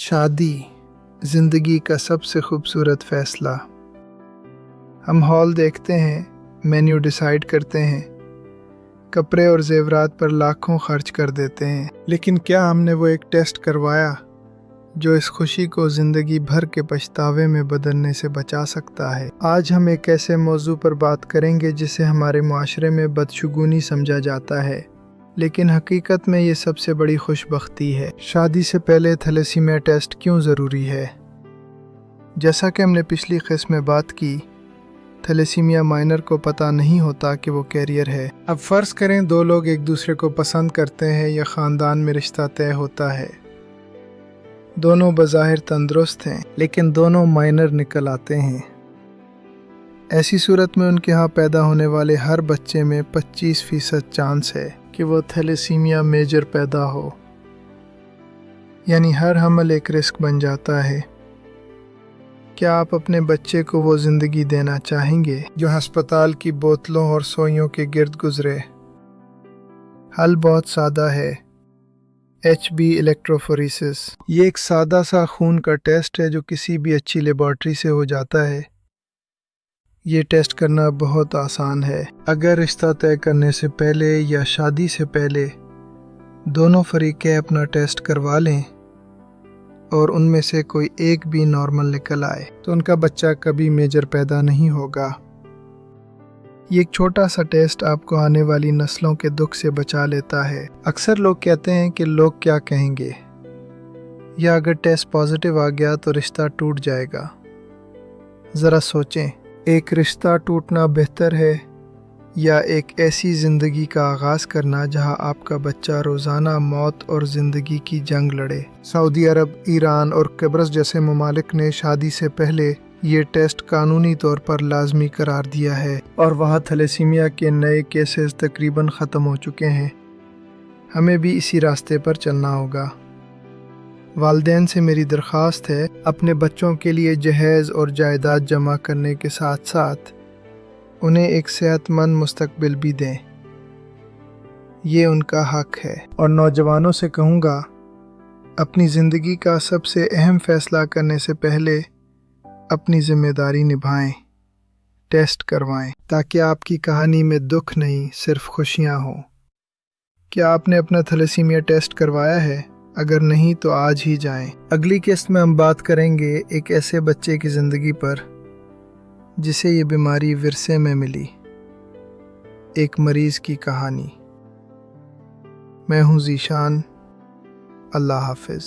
शादी ज़िंदगी का सबसे खूबसूरत फ़ैसला। हम हॉल देखते हैं, मेन्यू डिसाइड करते हैं, कपड़े और ज़ेवरात पर लाखों खर्च कर देते हैं, लेकिन क्या हमने वो एक टेस्ट करवाया जो इस खुशी को ज़िंदगी भर के पछतावे में बदलने से बचा सकता है। आज हम एक ऐसे मौजू पर बात करेंगे जिसे हमारे मुआशरे में बदशगुनी समझा जाता है, लेकिन हकीकत में ये सबसे बड़ी खुशबख्ती है। शादी से पहले थैलेसीमिया टेस्ट क्यों ज़रूरी है? जैसा कि हमने पिछली क़िस्त में बात की, थैलेसीमिया माइनर को पता नहीं होता कि वो कैरियर है। अब फ़र्ज़ करें दो लोग एक दूसरे को पसंद करते हैं या ख़ानदान में रिश्ता तय होता है। दोनों बज़ाहिर तंदुरुस्त हैं, लेकिन दोनों माइनर निकल आते हैं। ऐसी सूरत में उनके यहाँ पैदा होने वाले हर बच्चे में 25% चांस है कि वो थैलेसीमिया मेजर पैदा हो, यानी हर हमल एक रिस्क बन जाता है। क्या आप अपने बच्चे को वो ज़िंदगी देना चाहेंगे जो हस्पताल की बोतलों और सोइयों के गिर्द गुजरे? हल बहुत सादा है, HB इलेक्ट्रोफोरेसिस। ये एक सादा सा खून का टेस्ट है जो किसी भी अच्छी लेबॉर्ट्री से हो जाता है। ये टेस्ट करना बहुत आसान है। अगर रिश्ता तय करने से पहले या शादी से पहले दोनों फरीकें अपना टेस्ट करवा लें और उनमें से कोई एक भी नॉर्मल निकल आए, तो उनका बच्चा कभी मेजर पैदा नहीं होगा। ये एक छोटा सा टेस्ट आपको आने वाली नस्लों के दुख से बचा लेता है। अक्सर लोग कहते हैं कि लोग क्या कहेंगे, या अगर टेस्ट पॉजिटिव आ गया तो रिश्ता टूट जाएगा। ज़रा सोचें, एक रिश्ता टूटना बेहतर है या एक ऐसी ज़िंदगी का आगाज़ करना जहां आपका बच्चा रोज़ाना मौत और ज़िंदगी की जंग लड़े? सऊदी अरब, ईरान और कब्रस जैसे ममालिक ने शादी से पहले ये टेस्ट कानूनी तौर पर लाजमी करार दिया है, और वहाँ थैलेसीमिया के नए केसेस तकरीबन ख़त्म हो चुके हैं। हमें भी इसी रास्ते पर चलना होगा। वालिदैन से मेरी दरख्वास्त है, अपने बच्चों के लिए जहेज़ और जायदाद जमा करने के साथ साथ उन्हें एक सेहतमंद मुस्तकबिल भी दें। ये उनका हक है। और नौजवानों से कहूँगा, अपनी ज़िंदगी का सबसे अहम फ़ैसला करने से पहले अपनी ज़िम्मेदारी निभाएं, टेस्ट करवाएं, ताकि आपकी कहानी में दुख नहीं, सिर्फ खुशियाँ हों। क्या आपने अपना थैलेसीमिया टेस्ट करवाया है? अगर नहीं तो आज ही जाएं। अगली किस्त में हम बात करेंगे एक ऐसे बच्चे की ज़िंदगी पर जिसे ये बीमारी विरसे में मिली, एक मरीज़ की कहानी। मैं हूँ ज़ीशान। अल्लाह हाफ़िज़।